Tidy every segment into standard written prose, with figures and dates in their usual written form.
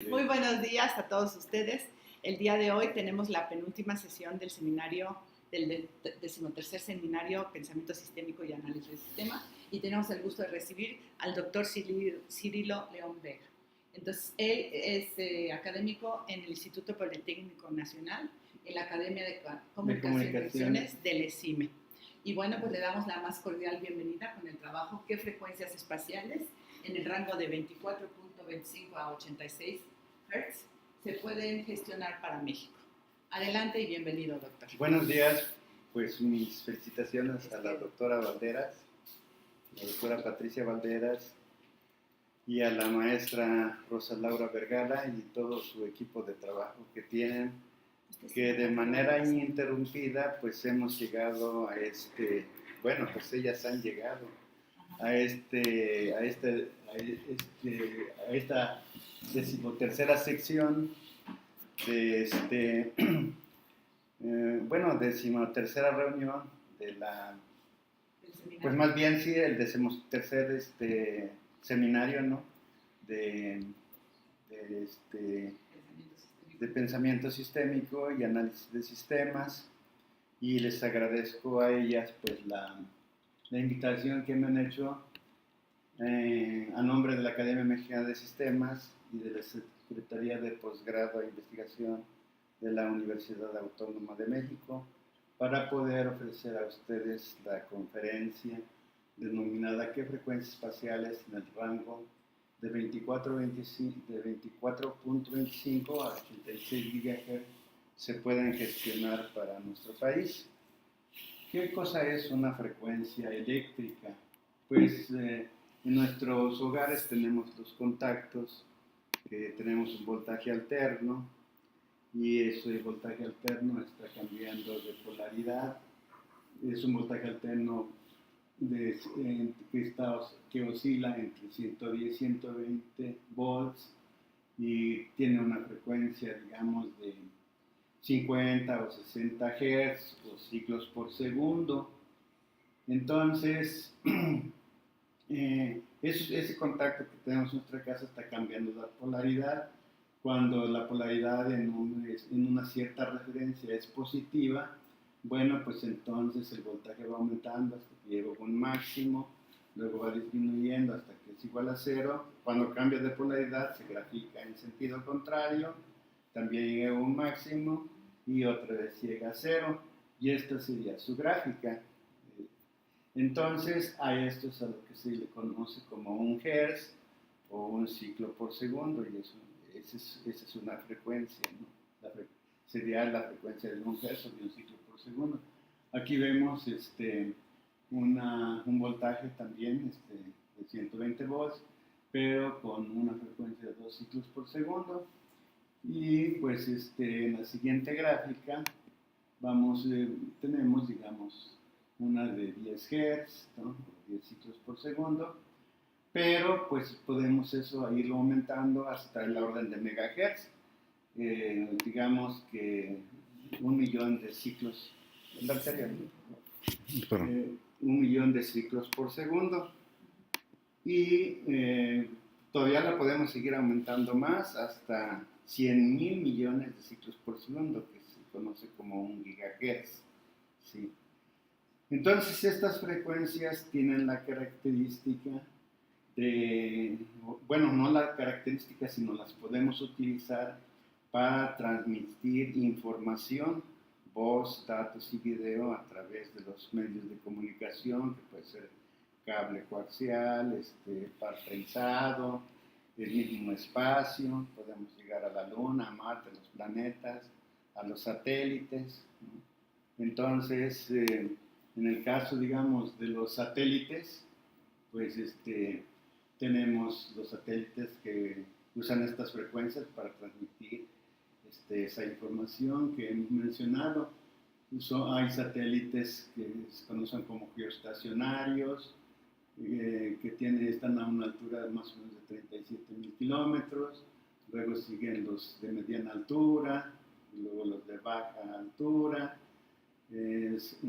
Muy buenos días a todos ustedes. El día de hoy tenemos la penúltima sesión del seminario, del decimotercer seminario Pensamiento Sistémico y Análisis del Sistema, y tenemos el gusto de recibir al doctor Cirilo León Vega. Entonces, él es académico en el Instituto Politécnico Nacional, en la Academia de Comunicaciones del ESIME. Y bueno, pues le damos la más cordial bienvenida con el trabajo ¿Qué frecuencias espaciales en el rango de 24.25 a 86 Hz se pueden gestionar para México? Adelante y bienvenido, doctor. Buenos días, pues mis felicitaciones a la doctora Valderas, la doctora Patricia Valderas y a la maestra Rosa Laura Vergara y todo su equipo de trabajo que tienen, que de manera ininterrumpida pues hemos llegado a pues ellas han llegado a esta decimotercera sección de decimotercera reunión de la, pues más bien sí, el decimotercer seminario, ¿no? de pensamiento sistémico y análisis de sistemas, y les agradezco a ellas pues la invitación que me han hecho a nombre de la Academia Mexicana de Sistemas y de la Secretaría de Posgrado e Investigación de la Universidad Autónoma de México para poder ofrecer a ustedes la conferencia denominada ¿Qué frecuencias espaciales en el rango de 24.25 a 86 GHz se pueden gestionar para nuestro país? ¿Qué cosa es una frecuencia eléctrica? Pues en nuestros hogares tenemos los contactos, tenemos un voltaje alterno, y ese voltaje alterno está cambiando de polaridad. Es un voltaje alterno que oscila entre 110 y 120 volts y tiene una frecuencia, digamos, de 50 o 60 Hz o ciclos por segundo. Entonces, ese contacto que tenemos en nuestra casa está cambiando la polaridad. Cuando la polaridad en una cierta referencia es positiva, bueno, pues entonces el voltaje va aumentando hasta que llega a un máximo, luego va disminuyendo hasta que es igual a cero. Cuando cambia de polaridad se grafica en sentido contrario, también llega a un máximo y otra vez llega a cero, y esta sería su gráfica. Entonces a esto es a lo que se le conoce como un hertz o un ciclo por segundo, y esa es una frecuencia, ¿no? Sería la frecuencia de un hertz o de un ciclo por segundo. Aquí vemos un voltaje también de 120 volts, pero con una frecuencia de 2 ciclos por segundo. Y pues en la siguiente gráfica tenemos, digamos, una de 10 Hz, ¿no? 10 ciclos por segundo, pero pues podemos irlo aumentando hasta el orden de megahertz, digamos que 1.000.000 de ciclos, un millón de ciclos por segundo, y todavía la podemos seguir aumentando más hasta 100.000 millones de ciclos por segundo, que se conoce como un gigahertz, ¿sí? Entonces estas frecuencias tienen la característica no la característica, sino las podemos utilizar para transmitir información, voz, datos y video a través de los medios de comunicación, que puede ser cable coaxial, par prensado, el mismo espacio. Podemos llegar a la Luna, a Marte, a los planetas, a los satélites, ¿no? Entonces, en el caso, digamos, de los satélites, pues tenemos los satélites que usan estas frecuencias para transmitir esa información que hemos mencionado. Hay satélites que se conocen como geoestacionarios, que están a una altura de más o menos de 37.000 kilómetros. Luego siguen los de mediana altura, y luego los de baja altura,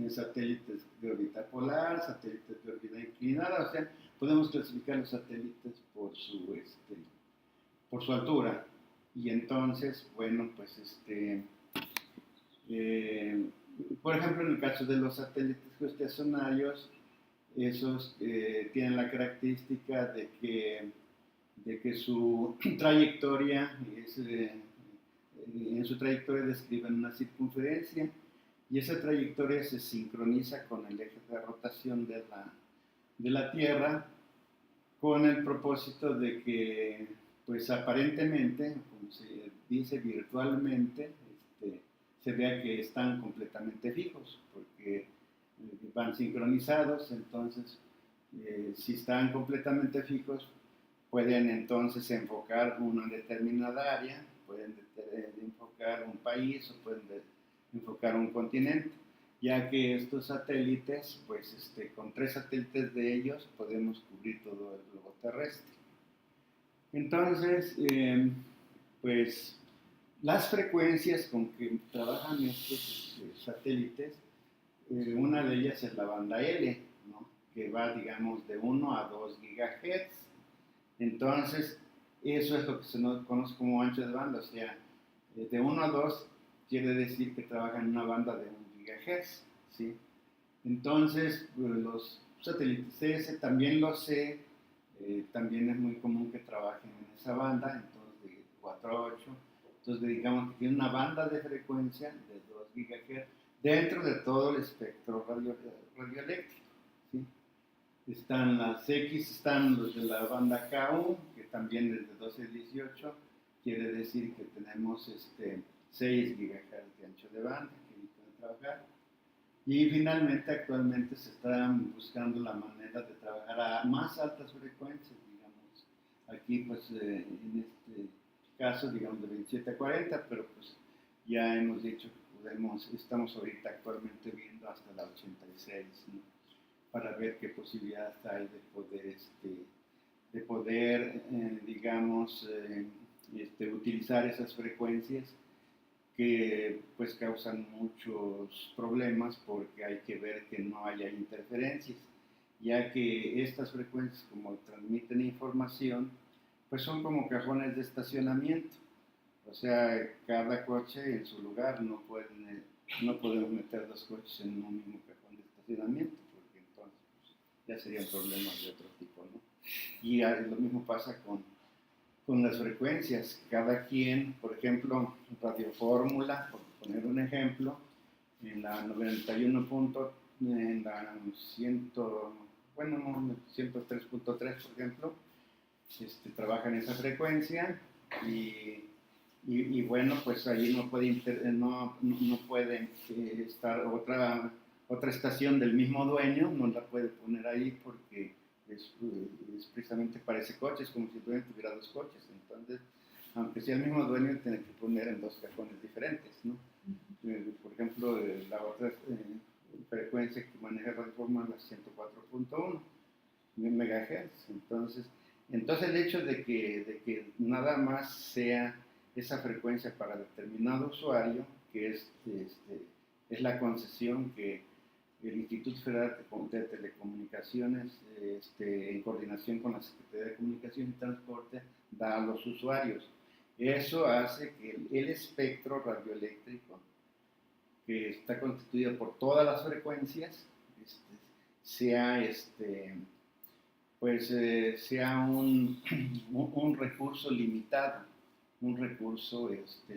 satélites de órbita polar, satélites de órbita inclinada. O sea, podemos clasificar los satélites por su altura. Y entonces, bueno, pues por ejemplo, en el caso de los satélites geoestacionarios, esos tienen la característica de que su trayectoria en su trayectoria describen una circunferencia y esa trayectoria se sincroniza con el eje de rotación de la Tierra con el propósito de que, pues aparentemente, como se dice virtualmente, se vea que están completamente fijos, porque van sincronizados, entonces si están completamente fijos, pueden entonces enfocar una determinada área, pueden enfocar un país o pueden enfocar un continente, ya que estos satélites, pues con 3 satélites de ellos podemos cubrir todo el globo terrestre. Entonces, pues las frecuencias con que trabajan estos satélites, una de ellas es la banda L, ¿no? Que va, digamos, de 1 a 2 GHz. Entonces, eso es lo que se conoce como ancho de banda, o sea, de 1 a 2 quiere decir que trabajan en una banda de 1 GHz, ¿sí? Entonces, los satélites CS también lo sé, también es muy común que trabajen en esa banda, entonces de 4 a 8, entonces digamos que tiene una banda de frecuencia de 2 GHz dentro de todo el espectro radioeléctrico, ¿sí? Están las X, están los de la banda KU, que también desde 12 a 18, quiere decir que tenemos 6 GHz de ancho de banda que pueden trabajar. Y finalmente, actualmente se está buscando la manera de trabajar a más altas frecuencias, digamos. Aquí, pues, en este caso, digamos, de 27 a 40, pero pues ya hemos dicho que estamos ahorita actualmente viendo hasta la 86, ¿no? Para ver qué posibilidades hay de poder digamos, utilizar esas frecuencias que pues causan muchos problemas porque hay que ver que no haya interferencias, ya que estas frecuencias, como transmiten información, pues son como cajones de estacionamiento, o sea, cada coche en su lugar, no podemos meter 2 coches en un mismo cajón de estacionamiento, porque entonces pues, ya serían problemas de otro tipo, ¿no? Y lo mismo pasa con las frecuencias. Cada quien, por ejemplo, Radio Fórmula, por poner un ejemplo, en la 91 punto, en la 100, bueno, no, 103.3, por ejemplo, trabaja en esa frecuencia y bueno, pues ahí no puede estar otra estación del mismo dueño, no la puede poner ahí porque es precisamente para ese coche, es como si el dueño tuviera 2 coches, entonces, aunque sea el mismo dueño, tiene que poner en 2 cajones diferentes, ¿no? Por ejemplo, la otra frecuencia que maneja Radio Fórmula es la 104.1 MHz, entonces el hecho de que nada más sea esa frecuencia para determinado usuario, que es la concesión que el Instituto Federal de Telecomunicaciones, en coordinación con la Secretaría de Comunicación y Transporte, da a los usuarios. Eso hace que el espectro radioeléctrico, que está constituido por todas las frecuencias, sea sea un recurso limitado,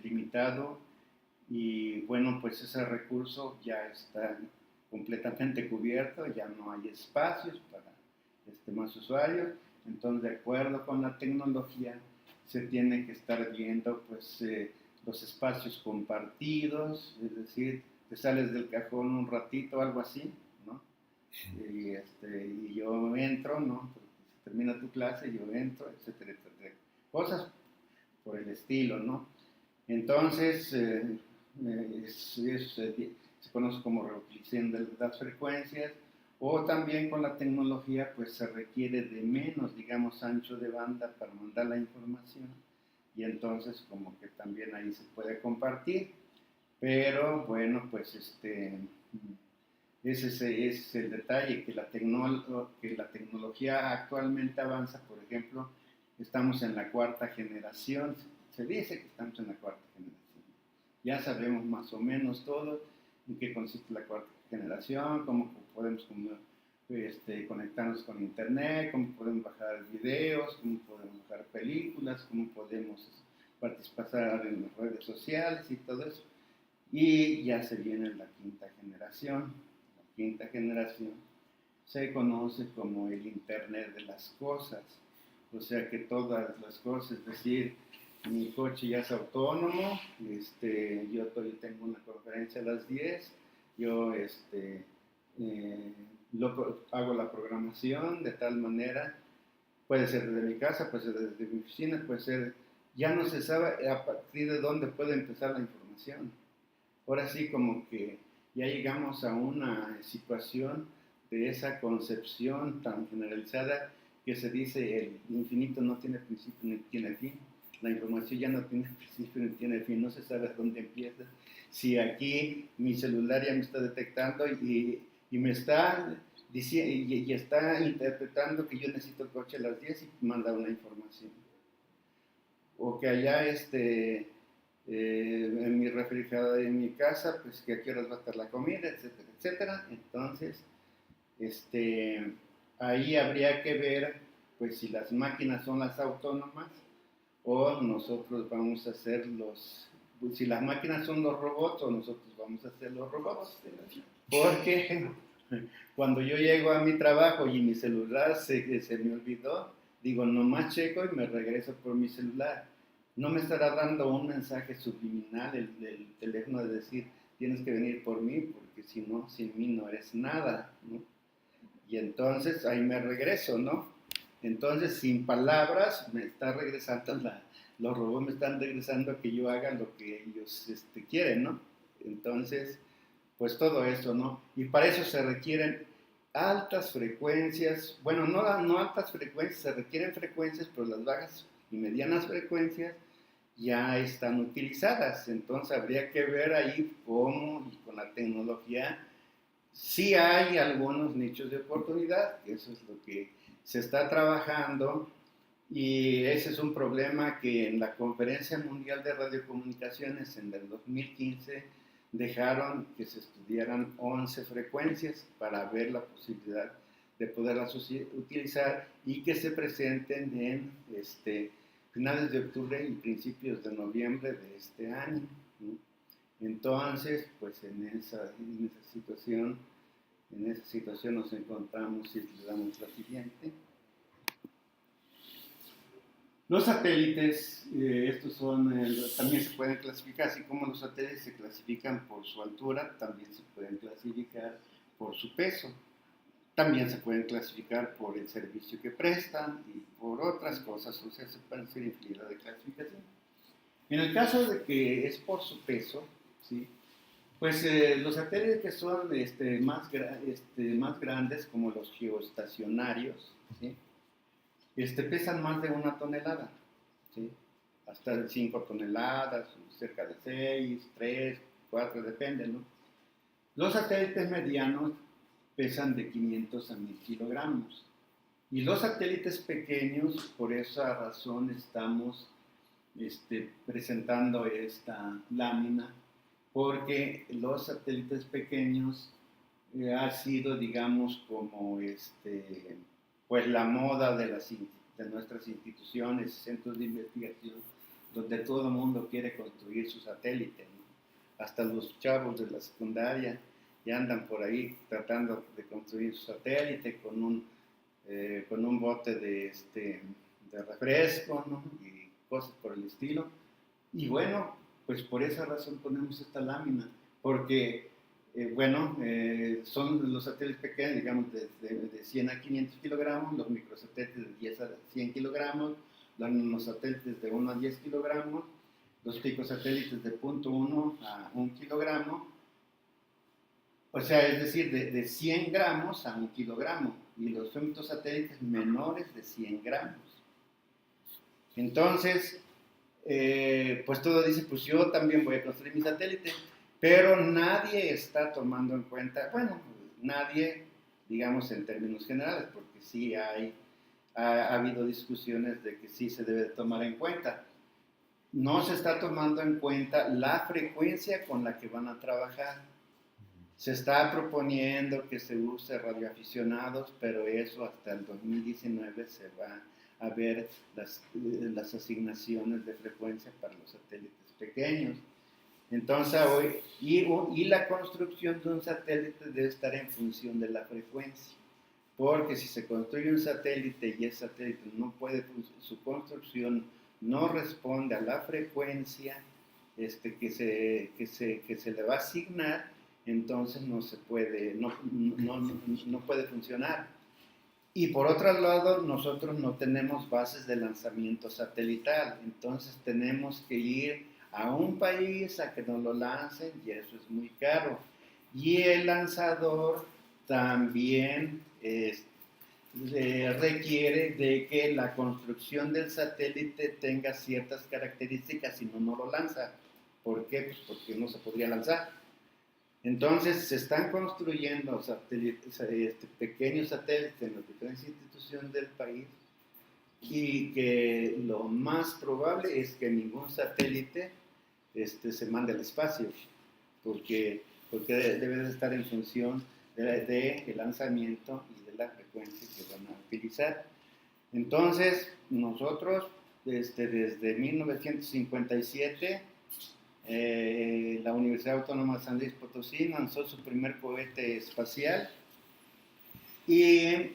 limitado, y bueno, pues ese recurso ya está completamente cubierto, ya no hay espacios para más usuarios, entonces de acuerdo con la tecnología se tiene que estar viendo pues los espacios compartidos, es decir, te sales del cajón un ratito, algo así, ¿no? Y yo entro, ¿no? Se termina tu clase, yo entro, etcétera, etcétera. Cosas por el estilo, ¿no? Entonces, se conoce como reutilización de las frecuencias, o también con la tecnología, pues se requiere de menos, digamos, ancho de banda para mandar la información, y entonces como que también ahí se puede compartir, pero bueno, pues ese es el detalle, que la tecnología actualmente avanza. Por ejemplo, estamos en la 4ª generación, se dice que estamos en la cuarta generación. Ya sabemos más o menos todo en qué consiste la cuarta generación, cómo podemos conectarnos con internet, cómo podemos bajar videos, cómo podemos bajar películas, cómo podemos participar en las redes sociales y todo eso. Y ya se viene la quinta generación. La quinta generación se conoce como el Internet de las cosas. O sea que todas las cosas, es decir, mi coche ya es autónomo, yo tengo una conferencia a las 10, yo hago la programación de tal manera, puede ser desde mi casa, puede ser desde mi oficina, puede ser, ya no se sabe a partir de dónde puede empezar la información. Ahora sí como que ya llegamos a una situación de esa concepción tan generalizada que se dice el infinito no tiene principio ni tiene fin. La información ya no tiene principio ni tiene fin, no se sabe dónde empieza. Si aquí mi celular ya me está detectando y me está diciendo y está interpretando que yo necesito el coche a las 10 y manda una información. O que allá en mi refrigerador en mi casa, pues que a qué horas va a estar la comida, etcétera, etcétera. Entonces, ahí habría que ver, pues si las máquinas son las autónomas o nosotros vamos a ser si las máquinas son los robots o nosotros vamos a ser los robots. Porque cuando yo llego a mi trabajo y mi celular se me olvidó, digo, nomás checo y me regreso por mi celular. No me estará dando un mensaje subliminal el teléfono de decir, tienes que venir por mí, porque si no, sin mí no eres nada, ¿no? Y entonces ahí me regreso, ¿no? Entonces, sin palabras, me está regresando los robots me están regresando a que yo haga lo que ellos quieren, ¿no? Entonces, pues todo eso, ¿no? Y para eso se requieren altas frecuencias, bueno, no altas frecuencias, se requieren frecuencias, pero las bajas y medianas frecuencias ya están utilizadas. Entonces, habría que ver ahí cómo, y con la tecnología, sí hay algunos nichos de oportunidad, eso es lo que se está trabajando, y ese es un problema que en la Conferencia Mundial de Radiocomunicaciones en el 2015 dejaron que se estudiaran 11 frecuencias para ver la posibilidad de poderlas utilizar y que se presenten en finales de octubre y principios de noviembre de este año, ¿no? Entonces, pues en esa situación nos encontramos, si le damos la siguiente. Los satélites, estos también se pueden clasificar, así como los satélites se clasifican por su altura, también se pueden clasificar por su peso. También se pueden clasificar por el servicio que prestan y por otras cosas, o sea, se pueden hacer infinidad de clasificaciones. En el caso de que es por su peso, ¿sí? Pues los satélites que son más grandes, como los geoestacionarios, ¿sí? Pesan más de 1 tonelada, ¿sí? Hasta 5 toneladas, cerca de 6, 3, 4, depende, ¿no? Los satélites medianos pesan de 500 a 1000 kilogramos. Y los satélites pequeños, por esa razón estamos presentando esta lámina, porque los satélites pequeños ha sido, digamos, como pues la moda de nuestras instituciones, centros de investigación, donde todo el mundo quiere construir su satélite, ¿no? Hasta los chavos de la secundaria ya andan por ahí tratando de construir su satélite con un bote de refresco, ¿no? Y cosas por el estilo. Y bueno, pues por esa razón ponemos esta lámina, porque son los satélites pequeños, digamos, de 100 a 500 kilogramos, los microsatélites de 10 a 100 kilogramos, los nanosatélites de 1 a 10 kilogramos, los picosatélites de 0.1 a 1 kilogramo, o sea, es decir, de 100 gramos a 1 kilogramo, y los femtosatélites menores de 100 gramos. Entonces, pues todo dice, pues yo también voy a construir mi satélite, pero nadie está tomando en cuenta, bueno, nadie, digamos en términos generales, porque sí ha habido discusiones de que sí se debe tomar en cuenta. no se está tomando en cuenta la frecuencia con la que van a trabajar. Se está proponiendo que se use radioaficionados, pero eso hasta el 2019 se va a ver las asignaciones de frecuencia para los satélites pequeños. Entonces, y la construcción de un satélite debe estar en función de la frecuencia, porque si se construye un satélite y ese satélite no puede, su construcción no responde a la frecuencia que se le va a asignar, entonces no se puede, no puede funcionar. Y por otro lado, nosotros no tenemos bases de lanzamiento satelital, entonces tenemos que ir a un país a que nos lo lancen y eso es muy caro. Y el lanzador también requiere de que la construcción del satélite tenga ciertas características, si no, no lo lanza. ¿Por qué? Pues porque no se podría lanzar. Entonces se están construyendo pequeños satélites en las diferentes instituciones del país y que lo más probable es que ningún satélite se mande al espacio, porque debe de estar en función del lanzamiento y de la frecuencia que van a utilizar. Entonces, nosotros, desde 1957, la Universidad Autónoma de San Luis Potosí lanzó su primer cohete espacial y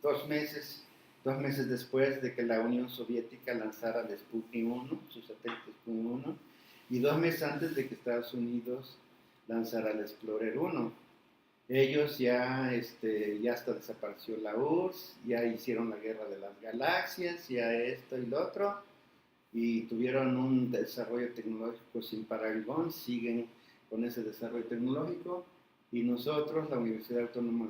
2 meses después de que la Unión Soviética lanzara el Sputnik 1, su satélite Sputnik 1, y 2 meses antes de que Estados Unidos lanzara el Explorer 1. Ellos ya hasta desapareció la URSS, ya hicieron la guerra de las galaxias, ya esto y lo otro, y tuvieron un desarrollo tecnológico sin parangón, siguen con ese desarrollo tecnológico, y nosotros, la Universidad Autónoma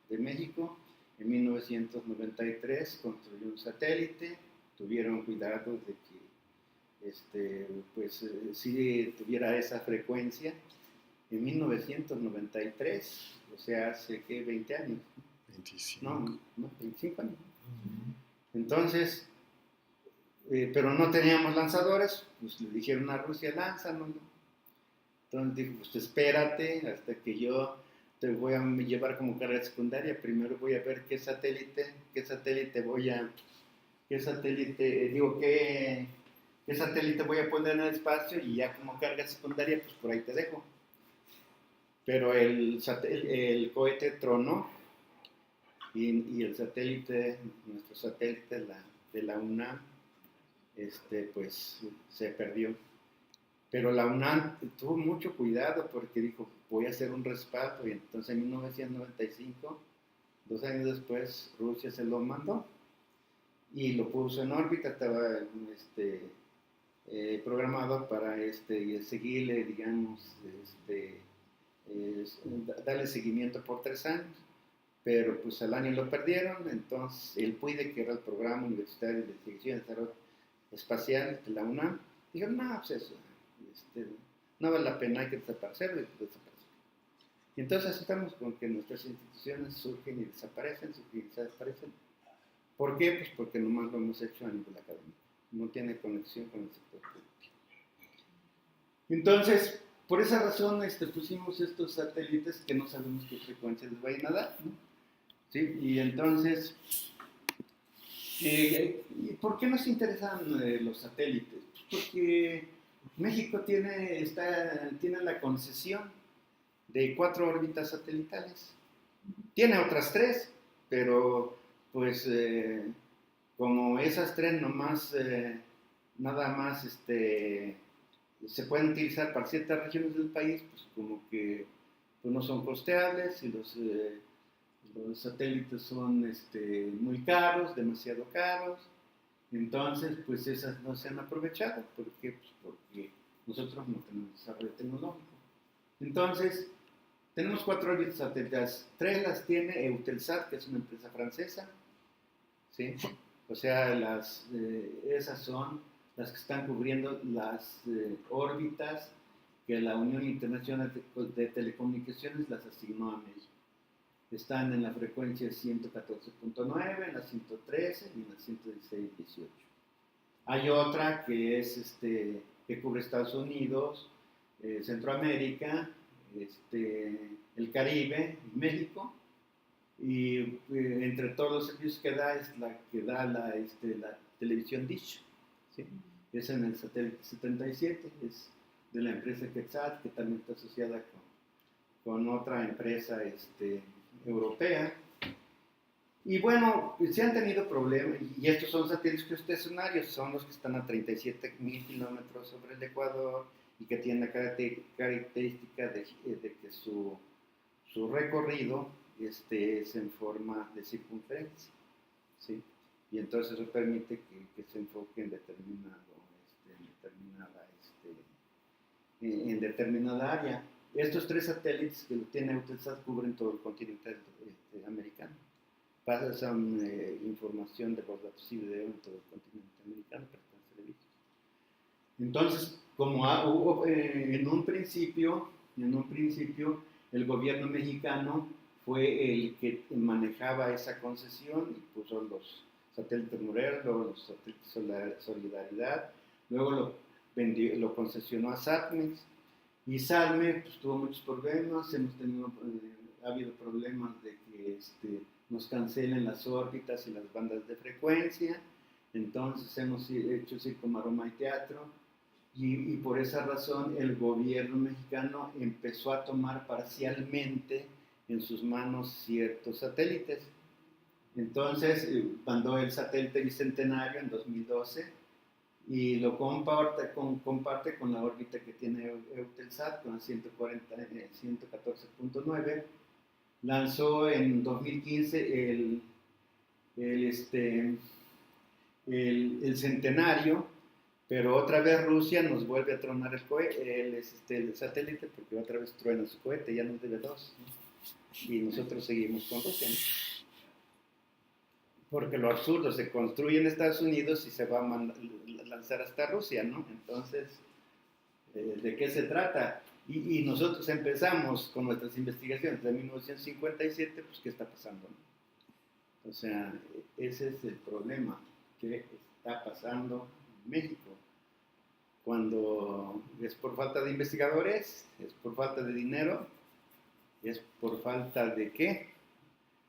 de México, en 1993 construyó un satélite, tuvieron cuidado de que sí tuviera esa frecuencia. En 1993, o sea, hace que 20 años. 25. No, 25 años. Entonces, pero no teníamos lanzadores, pues le dijeron a Rusia, lánzanos. Entonces dijo, pues espérate hasta que yo te voy a llevar como carga secundaria. Primero voy a ver qué satélite voy a poner en el espacio, y ya como carga secundaria, pues por ahí te dejo. Pero el cohete tronó y el satélite, nuestro satélite de la UNAM, pues se perdió. Pero la UNAM tuvo mucho cuidado porque dijo, voy a hacer un respaldo, y entonces en 1995, 2 años después, Rusia se lo mandó y lo puso en órbita. Estaba programado para seguirle, digamos, darle seguimiento por 3 años, pero pues al año lo perdieron. Entonces el PUIDE, que era el Programa Universitario de Investigación y Desarrollo Espacial de la UNAM, dijeron, no, pues eso, no vale la pena, hay que desaparecerlo, y desaparecer. Y entonces estamos con que nuestras instituciones surgen y desaparecen, surgen y desaparecen. ¿Por qué? Pues porque nomás lo hemos hecho a nivel académico, no tiene conexión con el sector productivo. Entonces, por esa razón pusimos estos satélites que no sabemos qué frecuencia les vayan a dar, ¿no? ¿Sí? Y entonces, ¿por qué nos interesan los satélites? Pues porque México tiene la concesión de 4 órbitas satelitales. Tiene otras 3, pero pues como esas 3 nomás, nada más se pueden utilizar para ciertas regiones del país, pues como que pues no son costeables, y los satélites son muy caros, demasiado caros. Entonces pues esas no se han aprovechado. ¿Por qué? Pues porque nosotros no tenemos desarrollo tecnológico. Entonces tenemos 4 órbitas satélites. 3 las tiene Eutelsat, que es una empresa francesa, ¿sí? O sea, esas son las que están cubriendo las órbitas que la Unión Internacional de Telecomunicaciones las asignó a México. Están en la frecuencia 114.9, en la 113 y en la 116.18. Hay otra que es que cubre Estados Unidos, Centroamérica, el Caribe, México, y entre todos los servicios que da es la que da la televisión Dish, ¿sí? Es en el satélite 77, es de la empresa Quetzal, que también está asociada con otra empresa europea. Y bueno, se han tenido problemas, y estos son satélites geoestacionarios, son los que están a 37.000 kilómetros sobre el Ecuador y que tienen la característica de que su recorrido es en forma de circunferencia, ¿sí? Y entonces eso permite que se enfoque en determinada área. Estos tres satélites que tiene Eutelsat cubren todo el continente americano. Pasan información de voz, datos y video en todo el continente americano para estos servicios. Entonces, como hubo en un principio, el gobierno mexicano fue el que manejaba esa concesión y puso los satélites Morelos, luego los satélites Solidaridad, luego lo concesionó a Satmex, y Salme pues, tuvo muchos problemas, ha habido problemas de que nos cancelen las órbitas y las bandas de frecuencia, entonces hemos hecho circo, maroma y teatro, y por esa razón el gobierno mexicano empezó a tomar parcialmente en sus manos ciertos satélites. Entonces mandó el satélite Bicentenario en 2012 y lo comparte con la órbita que tiene Eutelsat con 114.9. Lanzó en 2015 el Centenario, pero otra vez Rusia nos vuelve a tronar el satélite, porque otra vez truena su cohete, ya nos debe dos, ¿no? Y nosotros seguimos con Rusia, ¿no? Porque lo absurdo, se construye en Estados Unidos y se va a lanzar hasta Rusia, ¿no? Entonces, ¿de qué se trata? Y nosotros empezamos con nuestras investigaciones de 1957, pues ¿qué está pasando, no? O sea, ese es el problema que está pasando en México. Cuando es por falta de investigadores, es por falta de dinero, es por falta de ¿qué?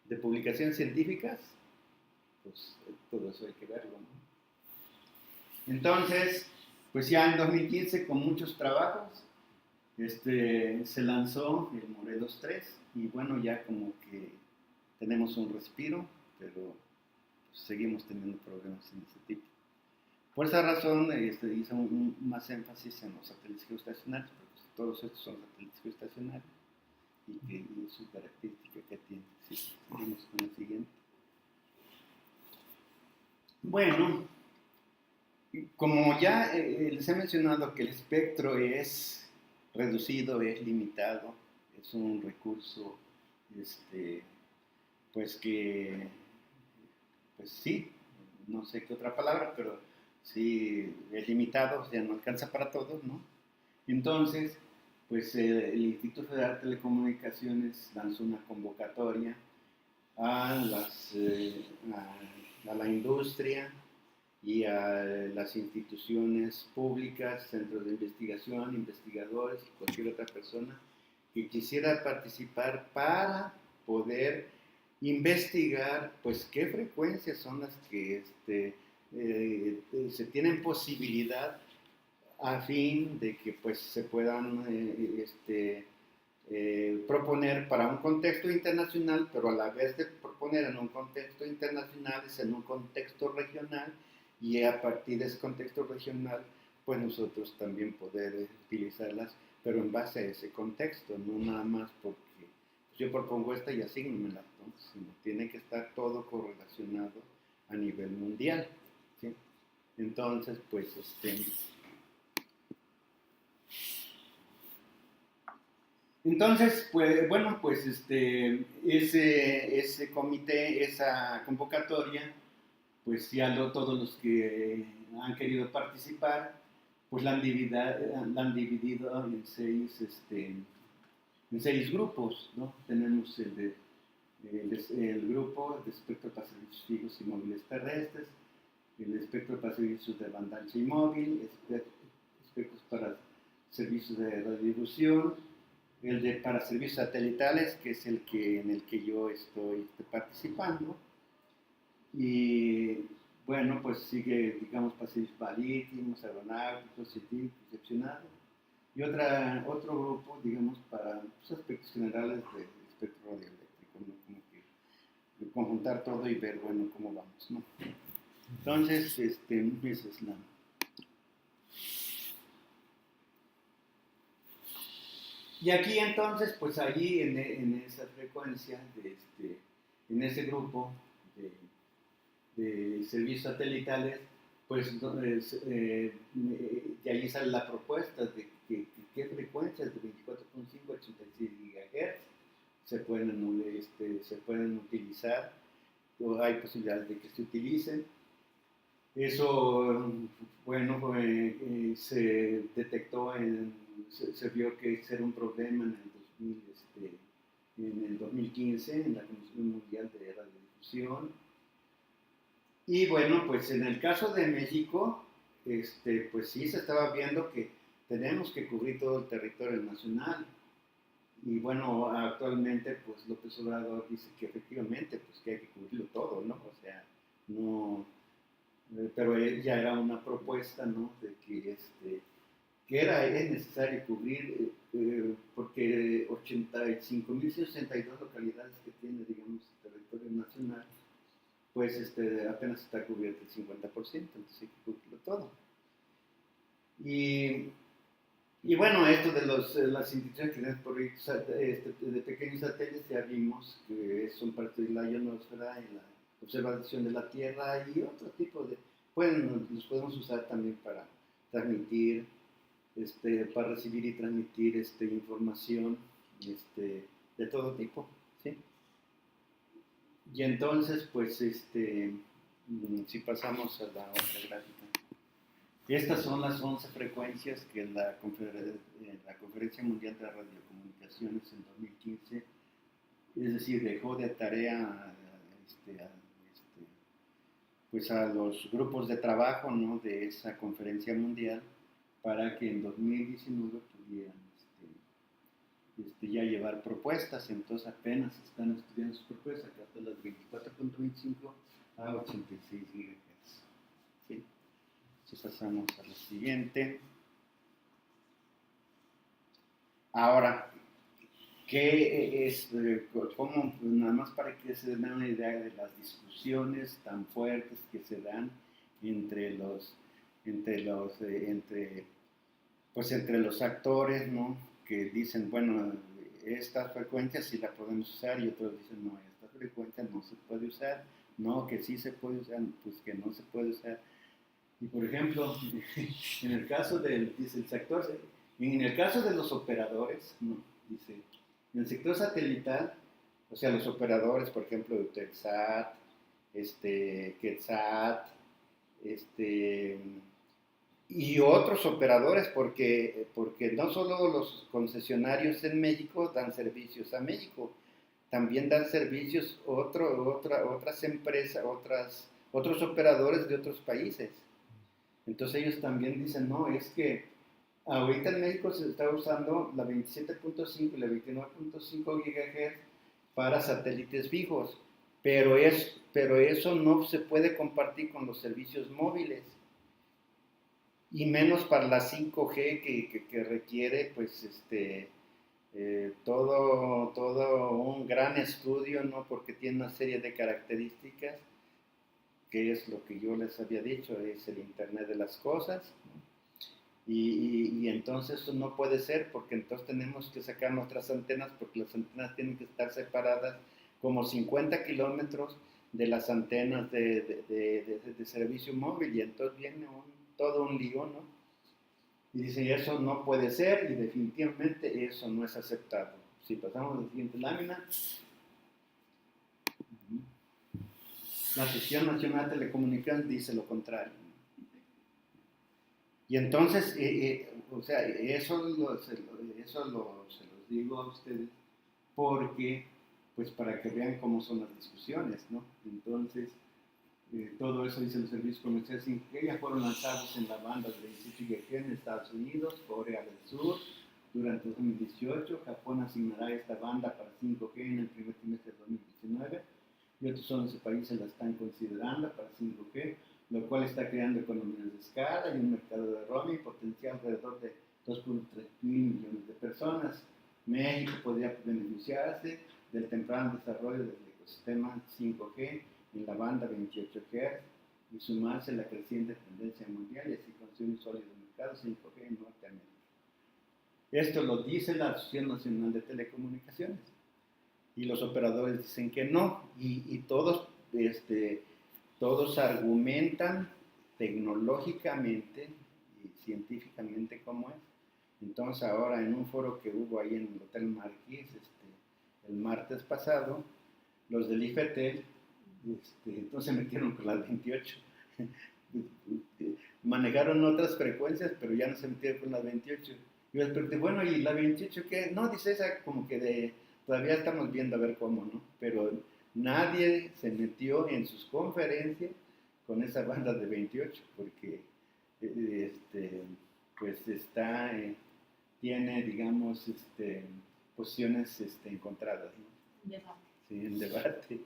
De publicaciones científicas, pues todo eso hay que verlo, ¿no? Entonces, pues ya en 2015, con muchos trabajos, se lanzó el Morelos 3 y bueno, ya como que tenemos un respiro, pero pues, seguimos teniendo problemas en ese tipo. Por esa razón hice más énfasis en los satélites geoestacionarios, porque todos estos son satélites geoestacionarios y su característica que tiene. Sí, seguimos con el siguiente. Bueno, como ya les he mencionado que el espectro es reducido, es limitado, es un recurso pues que, pues sí, no sé qué otra palabra, pero sí es limitado, ya no alcanza para todos, ¿no? Entonces, pues el Instituto Federal de Telecomunicaciones lanzó una convocatoria a la industria y a las instituciones públicas, centros de investigación, investigadores y cualquier otra persona que quisiera participar para poder investigar pues qué frecuencias son las que se tienen posibilidad a fin de que pues se puedan proponer para un contexto internacional, pero a la vez de proponer en un contexto internacional es en un contexto regional, y a partir de ese contexto regional pues nosotros también poder utilizarlas, pero en base a ese contexto, no nada más porque pues, yo propongo esta y asígnenmela, ¿no? Sino tiene que estar todo correlacionado a nivel mundial, ¿sí? Entonces pues entonces, pues, bueno, pues ese comité, esa convocatoria, pues ya todos los que han querido participar, pues la han dividido en seis grupos, ¿no? Tenemos el grupo de espectro para servicios fijos y móviles terrestres, el espectro para servicios de banda ancha y móvil, espectros para servicios de radiodifusión, el de para servicios satelitales, que es en el que yo estoy participando, y bueno, pues sigue, digamos, para servicios marítimos, aeronáuticos, científicos, excepcionados, y otro grupo, digamos, para aspectos generales del espectro radioeléctrico, ¿no? Como que conjuntar todo y ver, bueno, cómo vamos, ¿no? Entonces, esa es la... Y aquí entonces, pues allí en esa frecuencia, en ese grupo de servicios satelitales, pues de ahí sale la propuesta de qué frecuencias de 24.5 a 86 GHz se pueden utilizar, o hay posibilidades de que se utilicen. Eso, bueno, se detectó, se vio que ese era un problema en el 2015 en la Comisión Mundial de Radiodifusión. Y bueno, pues en el caso de México, pues sí se estaba viendo que tenemos que cubrir todo el territorio nacional. Y bueno, actualmente pues López Obrador dice que efectivamente pues que hay que cubrirlo todo, ¿no? O sea, no, pero ya era una propuesta, ¿no? De que es necesario cubrir, porque 85.062 localidades que tiene, digamos, el territorio nacional, pues apenas está cubierto el 50%, entonces hay que cubrirlo todo. Y bueno, esto de las instituciones que tienen proyectos de pequeños satélites, ya vimos que son parte de la ionosfera y la observación de la Tierra y otro tipo de... los podemos usar también para transmitir, para recibir y transmitir información de todo tipo, ¿sí? Y entonces, pues, si pasamos a la otra gráfica. Estas son las 11 frecuencias que la Conferencia Mundial de Radiocomunicaciones en 2015, es decir, dejó de tarea pues a los grupos de trabajo, ¿no? De esa conferencia mundial para que en 2019 pudieran ya llevar propuestas. Entonces apenas están estudiando sus propuestas, que hasta las 24.25 a 86 GHz. ¿Sí? Entonces pasamos a la siguiente. Ahora, ¿qué es, cómo, nada más para que se den una idea de las discusiones tan fuertes que se dan entre los actores, ¿no? Que dicen, bueno, esta frecuencia sí la podemos usar, y otros dicen, no, esta frecuencia no se puede usar, no, que sí se puede usar, pues que no se puede usar. Y por ejemplo, en el caso dice el sector, en el caso de los operadores, ¿no? Dice, en el sector satelital, o sea, los operadores, por ejemplo, Eutelsat, Quetzat, y otros operadores, porque no solo los concesionarios en México dan servicios a México, también dan servicios otras empresas, otros operadores de otros países. Entonces ellos también dicen, no, es que ahorita en México se está usando la 27.5 y la 29.5 GHz para satélites fijos, pero eso no se puede compartir con los servicios móviles, y menos para la 5G que requiere pues todo un gran estudio, ¿no? Porque tiene una serie de características, que es lo que yo les había dicho, es el Internet de las cosas, y entonces eso no puede ser, porque entonces tenemos que sacar nuestras antenas, porque las antenas tienen que estar separadas como 50 kilómetros de las antenas de servicio móvil, y entonces viene todo un lío, ¿no? Y dice, eso no puede ser, y definitivamente eso no es aceptable. Si pasamos a la siguiente lámina. La Asociación Nacional de Telecomunicaciones dice lo contrario. Y entonces, o sea, eso se los digo a ustedes porque, pues para que vean cómo son las discusiones, ¿no? Entonces, todo eso dice los servicios comerciales 5G, ya fueron lanzados en la banda de 18 GHz en Estados Unidos, Corea del Sur, durante 2018. Japón asignará esta banda para 5G en el primer trimestre de 2019 y otros 11 países la están considerando para 5G, lo cual está creando economías de escala y un mercado de roaming potencial alrededor de 2.3 mil millones de personas. México podría beneficiarse del temprano desarrollo del ecosistema 5G en la banda 28 Hz y sumarse a la creciente tendencia mundial y así construir un sólido mercado 5G en Norteamérica. Esto lo dice la Asociación Nacional de Telecomunicaciones y los operadores dicen que no, y todos, todos argumentan tecnológicamente y científicamente cómo es. Entonces ahora en un foro que hubo ahí en el Hotel Marquis el martes pasado, los del IFETEL entonces se metieron con la 28. Manejaron otras frecuencias, pero ya no se metieron con la 28. Y yo les pregunté, bueno, ¿y la 28 qué? No, dice esa como que todavía estamos viendo a ver cómo, ¿no? Pero nadie se metió en sus conferencias con esa banda de 28, porque pues tiene, digamos, posiciones encontradas, ¿no? Debate. Sí, en debate.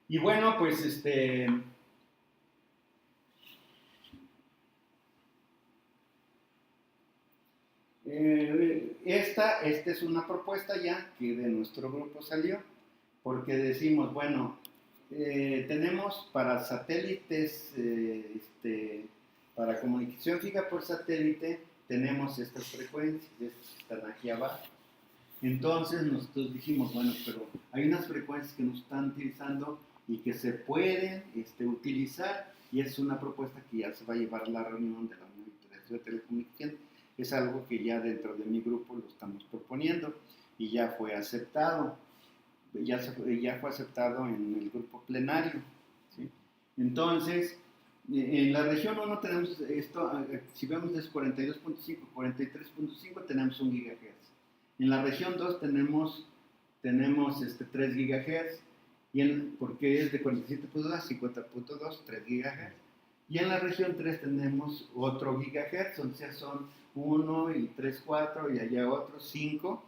Y bueno, pues esta es una propuesta ya que de nuestro grupo salió, porque decimos, bueno, tenemos para satélites, para comunicación fija por satélite, tenemos estas frecuencias, estas están aquí abajo. Entonces nosotros dijimos, bueno, pero hay unas frecuencias que nos están utilizando y que se pueden utilizar, y es una propuesta que ya se va a llevar a la reunión de la Unión Internacional de Telecomunicaciones. Es algo que ya dentro de mi grupo lo estamos proponiendo y ya fue aceptado. Ya fue aceptado en el grupo plenario, ¿sí? Entonces, en la región 1 tenemos esto, si vemos es 42.5, 43.5, tenemos 1 GHz. En la región 2 tenemos 3 GHz, porque es de 47.2 a 50.2, 3 GHz. Y en la región 3 tenemos otro gigahertz, o sea, son 1 y 3, 4, y allá otro 5.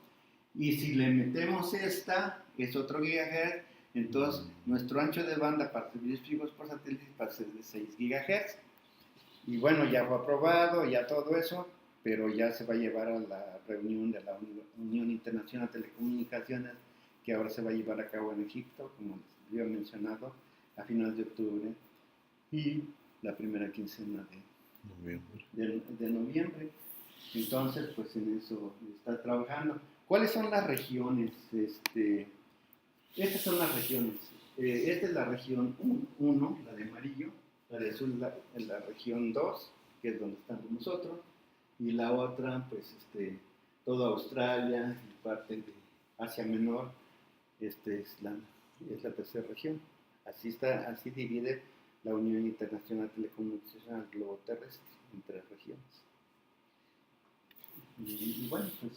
Y si le metemos esta, es otro gigahertz, entonces nuestro ancho de banda para servicios fijos por satélite va a ser de 6 gigahertz. Y bueno, ya fue aprobado, ya todo eso, pero ya se va a llevar a la reunión de la Unión Internacional de Telecomunicaciones, que ahora se va a llevar a cabo en Egipto, como les había mencionado, a finales de octubre, y la primera quincena de noviembre. Entonces, pues en eso está trabajando. ¿Cuáles son las regiones? Estas son las regiones. Esta es la región 1, la de amarillo. La de azul es la región 2, que es donde estamos nosotros. Y la otra, pues, toda Australia y parte de Asia Menor, es la tercera región. Así divide la Unión Internacional de Telecomunicaciones al globo terrestre en 3 regiones. Y bueno, pues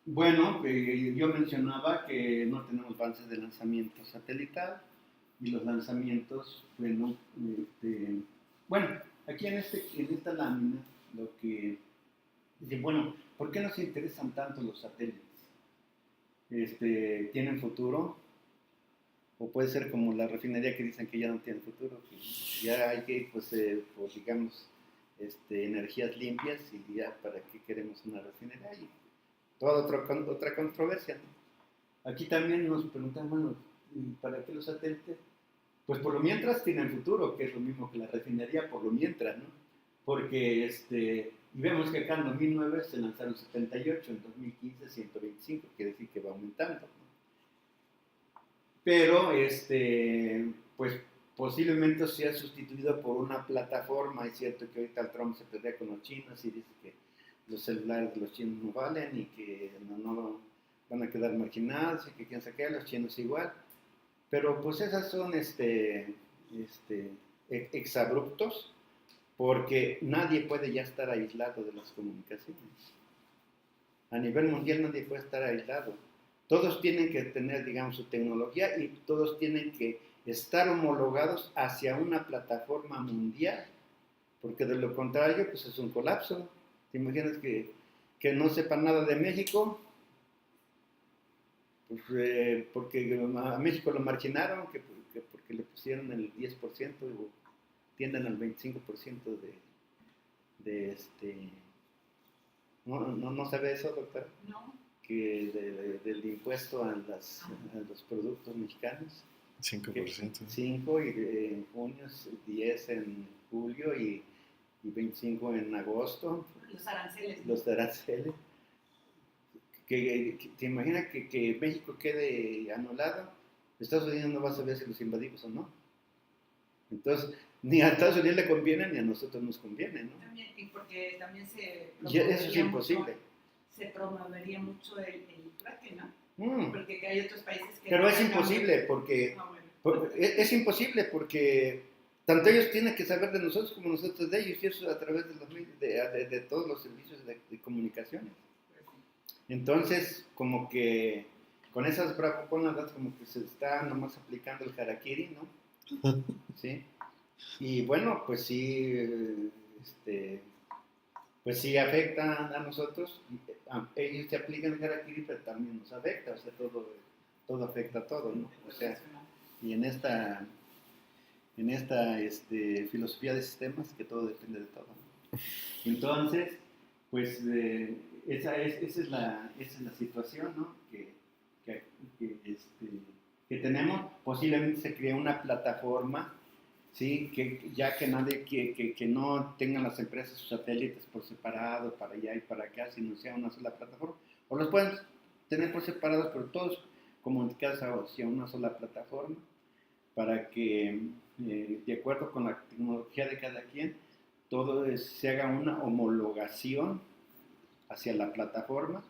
bueno, yo mencionaba que no tenemos bases de lanzamiento satelital y los lanzamientos, bueno, aquí en esta lámina lo que dice, bueno, ¿por qué nos interesan tanto los satélites? ¿Tienen futuro? O puede ser como la refinería que dicen que ya no tiene futuro, que ya hay que, pues, digamos, energías limpias, y ya para qué queremos una refinería, y toda otra controversia, ¿no? Aquí también nos preguntan, bueno, ¿para qué los satélites? Pues por lo mientras tienen futuro, que es lo mismo que la refinería, por lo mientras, ¿no? Porque, y vemos que acá en 2009 se lanzaron 78, en 2015 125, quiere decir que va aumentando, ¿no? Pero, pues posiblemente sea sustituido por una plataforma. Es cierto que ahorita el Trump se pelea con los chinos y dice que los celulares de los chinos no valen y que no van a quedar marginados y que quién sabe qué, los chinos igual. Pero pues esas son exabruptos, porque nadie puede ya estar aislado de las comunicaciones. A nivel mundial nadie puede estar aislado. Todos tienen que tener, digamos, su tecnología y todos tienen que estar homologados hacia una plataforma mundial, porque de lo contrario, pues es un colapso. ¿Te imaginas que no sepan nada de México? Pues, porque a México lo marginaron, porque le pusieron el 10% o tienden al 25% de. ¿No sabe eso, doctor? No. Que del impuesto a los productos mexicanos. 5%. 5 en junio, 10 en julio y 25 en agosto. Los aranceles. Los aranceles. ¿Te imaginas que México quede anulado? Estados Unidos no va a saber si los invadimos o no. Entonces, ni a Estados Unidos le conviene ni a nosotros nos conviene, ¿no? También, y porque también Y eso es imposible. Se promovería mucho el fracking, ¿no? Mm. Porque hay otros países que... Pero es imposible porque... Es imposible porque tanto ellos tienen que saber de nosotros como nosotros de ellos, y eso a través de los medios, de todos los servicios de comunicaciones. Entonces, como que con esas bravuconadas como que se está nomás aplicando el harakiri, ¿no? ¿Sí? Y bueno, pues sí, pues sí afecta a nosotros. Ellos se aplican el harakiri, pero también nos afecta, o sea, todo afecta a todo, ¿no? O sea, y en esta filosofía de sistemas que todo depende de todo, ¿no? Entonces, pues esa es la situación, ¿no? que tenemos. Posiblemente se crea una plataforma, ¿sí? Ya que nadie que no tengan las empresas sus satélites por separado para allá y para acá, sino sea una sola plataforma, o los pueden tener por separados, pero todos comunicados hacia una sola plataforma, para que de acuerdo con la tecnología de cada quien se haga una homologación hacia la plataforma,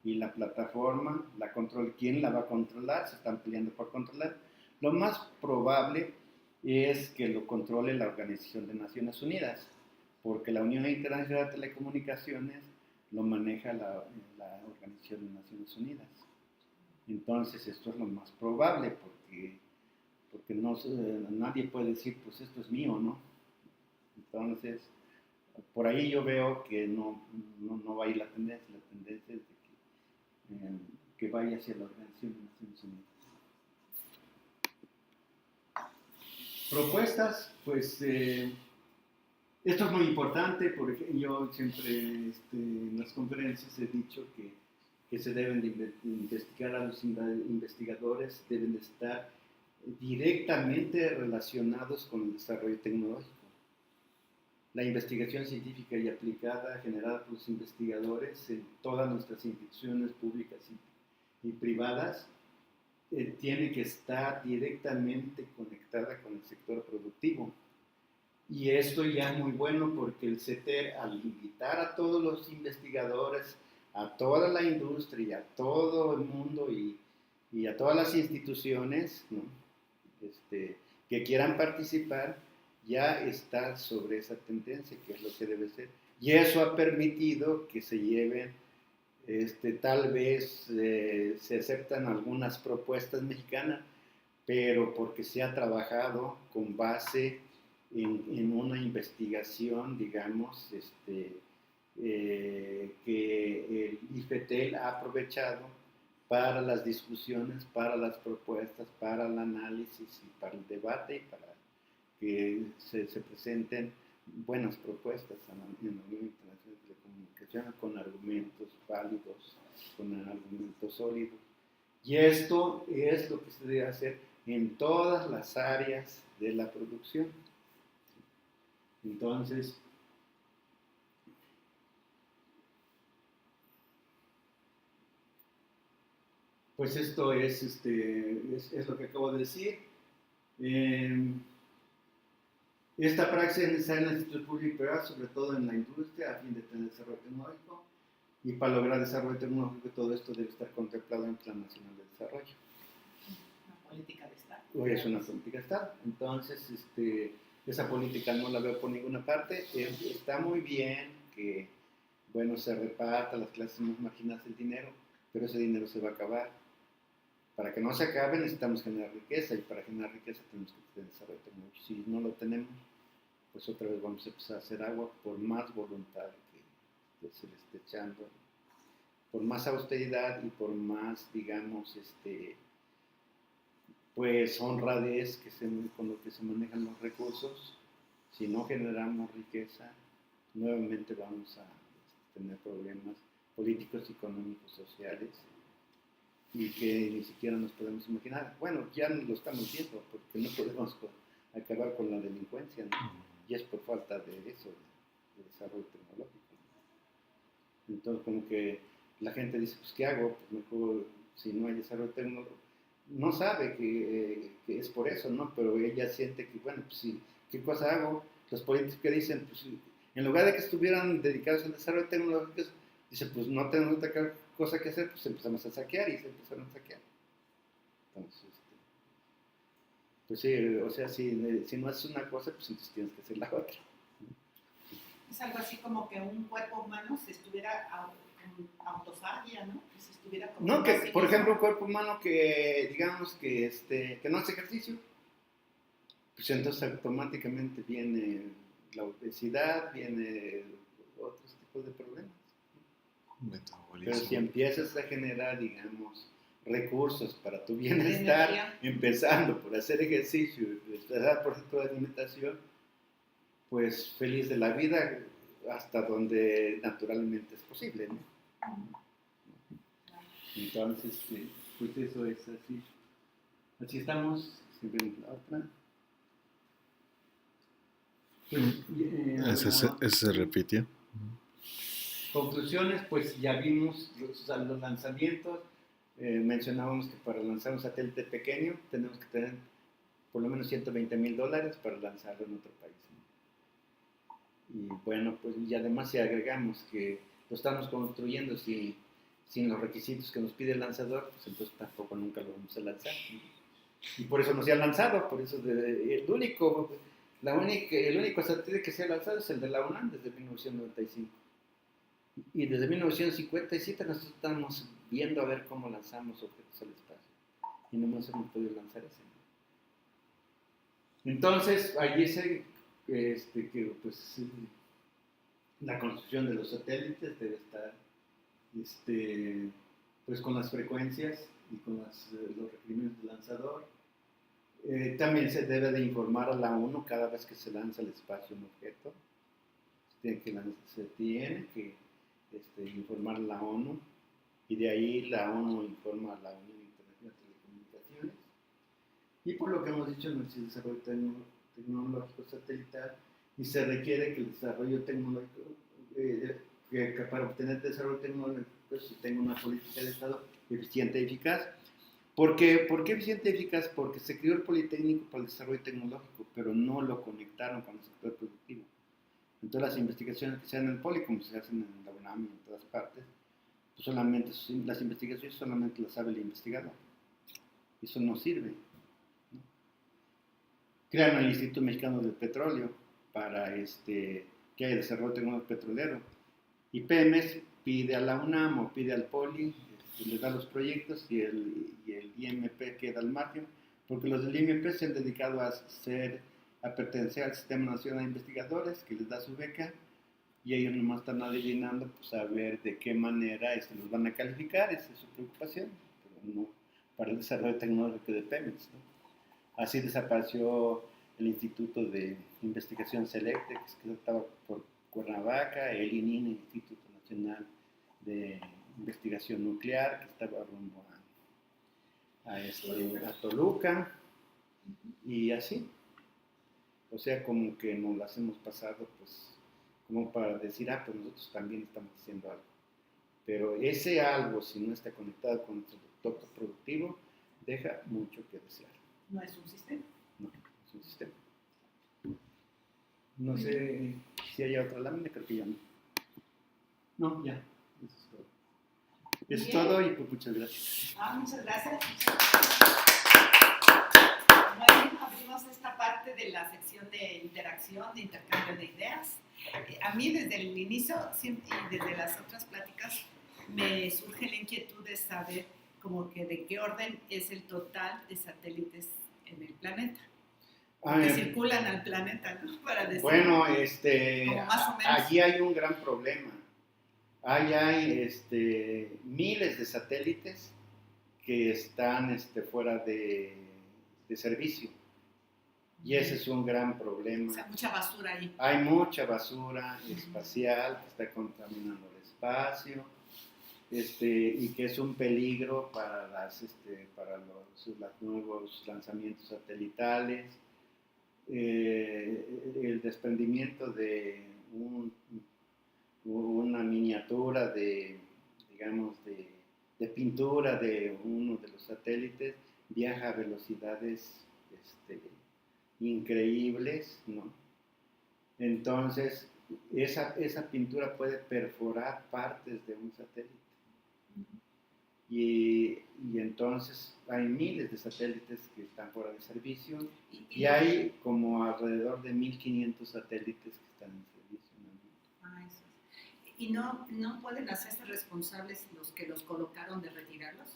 y la plataforma la controla. ¿Quién la va a controlar? Se están peleando por controlar. Lo más probable es que lo controle la Organización de Naciones Unidas, porque la Unión Internacional de Telecomunicaciones lo maneja la Organización de Naciones Unidas. Entonces esto es lo más probable, porque nadie puede decir, pues esto es mío, ¿no? Entonces, por ahí yo veo que no va a ir la tendencia es de que vaya hacia la Organización de Naciones Unidas. Propuestas, pues esto es muy importante, porque yo siempre en las conferencias he dicho que se deben de investigar, a los investigadores deben de estar directamente relacionados con el desarrollo tecnológico. La investigación científica y aplicada generada por los investigadores en todas nuestras instituciones públicas y privadas tiene que estar directamente conectada con el sector productivo. Y esto ya es muy bueno, porque el CETER, al invitar a todos los investigadores, a toda la industria, a todo el mundo y a todas las instituciones, ¿no? Que quieran participar, ya está sobre esa tendencia, que es lo que debe ser. Y eso ha permitido que se lleven, tal vez se aceptan algunas propuestas mexicanas, pero porque se ha trabajado con base en una investigación, digamos, que el IFETEL ha aprovechado para las discusiones, para las propuestas, para el análisis y para el debate, y para que se presenten buenas propuestas en la Unión Internacional de Telecomunicaciones, con argumentos válidos, con argumentos sólidos. Y esto es lo que se debe hacer en todas las áreas de la producción. Entonces, pues esto es lo que acabo de decir. Esta praxis es necesaria en el sector público y privado, sobre todo en la industria, a fin de tener desarrollo tecnológico. Y para lograr desarrollo tecnológico, todo esto debe estar contemplado en el Plan Nacional de Desarrollo. Una política de Estado. Hoy es una política de Estado. Entonces, esa política no la veo por ninguna parte. Está muy bien que bueno, se reparta a las clases más marginadas el dinero, pero ese dinero se va a acabar. Para que no se acabe necesitamos generar riqueza, y para generar riqueza tenemos que tener desarrollo tecnológico. Si no lo tenemos, pues otra vez vamos a empezar a hacer agua por más voluntad que se le esté echando, por más austeridad y por más, digamos, pues honradez con lo que se manejan los recursos. Si no generamos riqueza, nuevamente vamos a tener problemas políticos, económicos, sociales, y que ni siquiera nos podemos imaginar. Bueno, ya nos lo estamos viendo, porque no podemos acabar con la delincuencia, ¿no? Y es por falta de eso, de desarrollo tecnológico. Entonces, como que la gente dice, pues, ¿qué hago? Pues mejor, si no hay desarrollo tecnológico, no sabe que es por eso, ¿no? Pero ella siente que, bueno, pues sí, ¿qué cosa hago? Los políticos que dicen, pues, en lugar de que estuvieran dedicados al desarrollo tecnológico, dicen, pues no tenemos otra cosa que hacer, pues empezamos a saquear, y se empezaron a saquear. Entonces, pues sí, o sea, si no haces una cosa, pues entonces tienes que hacer la otra. Es algo así como que un cuerpo humano se estuviera en autofagia, ¿no? Que se estuviera como no, que por ejemplo un cuerpo humano que digamos que no hace ejercicio, pues entonces automáticamente viene la obesidad, viene otros tipos de problemas. Pero si empiezas a generar, digamos, recursos para tu bienestar, empezando por hacer ejercicio, empezar por tu alimentación, pues feliz de la vida hasta donde naturalmente es posible, ¿no? Entonces, pues eso es así. Así estamos, siempre en la otra. Ese se repitió. Conclusiones, pues ya vimos los lanzamientos. Mencionábamos que para lanzar un satélite pequeño tenemos que tener por lo menos $120,000 para lanzarlo en otro país, ¿no? Y bueno, pues y además si agregamos que lo estamos construyendo sin los requisitos que nos pide el lanzador, pues entonces tampoco nunca lo vamos a lanzar, ¿no? Y por eso no se ha lanzado, por eso el único satélite que se ha lanzado es el de la UNAM desde 1995. Y desde 1957 nosotros estamos viendo a ver cómo lanzamos objetos al espacio. Y no hemos podido lanzar ese. Entonces, ahí dice que pues, la construcción de los satélites debe estar pues, con las frecuencias y con los requerimientos del lanzador. También se debe de informar a la ONU cada vez que se lanza al espacio un objeto. Se tiene que informar a la ONU, y de ahí la ONU informa a la Unión Internacional de Telecomunicaciones. Y por lo que hemos dicho, no existe desarrollo tecnológico satelital, y se requiere que el desarrollo tecnológico, que para obtener desarrollo tecnológico se tenga una política de Estado eficiente y eficaz. ¿Por qué eficiente y eficaz? Porque se creó el Politécnico para el desarrollo tecnológico, pero no lo conectaron con el sector productivo. Entonces las investigaciones que se hacen en el Poli, como se hacen en la UNAM y en todas partes, pues solamente las investigaciones solamente las sabe el investigador. Eso no sirve, ¿no? Crean el Instituto Mexicano del Petróleo para que haya desarrollo tecnológico petrolero. Y Pemex pide a la UNAM o pide al Poli, les da los proyectos, y el IMP queda al margen, porque los del IMP se han dedicado a pertenecer al Sistema Nacional de Investigadores, que les da su beca, y ellos nomás están adivinando, pues, a ver de qué manera los van a calificar. Esa es su preocupación, pero no para el desarrollo tecnológico de Pemex, ¿no? Así desapareció el Instituto de Investigación Selectex, que estaba por Cuernavaca, el ININ, el Instituto Nacional de Investigación Nuclear, que estaba rumbo a Toluca, y así. O sea, como que nos las hemos pasado, pues, como para decir, pues nosotros también estamos haciendo algo. Pero ese algo, si no está conectado con nuestro sector productivo, deja mucho que desear. ¿No es un sistema? No, es un sistema. No sé si hay otra lámina, creo que ya no. No, ya. Eso es todo. Eso es todo, y pues muchas gracias. Muchas gracias. Bueno, abrimos esta parte de la sección de interacción, de intercambio de ideas. a mí desde el inicio y desde las otras pláticas me surge la inquietud de saber como que de qué orden es el total de satélites en el planeta. Que circulan al planeta, ¿no? Para decir, bueno, como más o menos. allí hay un gran problema. Hay miles de satélites que están fuera de servicio. Y ese es un gran problema. O sea, mucha basura ahí. Hay mucha basura espacial que está contaminando el espacio, y que es un peligro para los nuevos lanzamientos satelitales. El desprendimiento de una miniatura de pintura de uno de los satélites viaja a velocidades increíbles, ¿no? Entonces, esa pintura puede perforar partes de un satélite. Y entonces hay miles de satélites que están fuera de servicio y hay como alrededor de 1.500 satélites que están en servicio en el mundo. Eso es. ¿Y no pueden hacerse responsables los que los colocaron de retirarlos?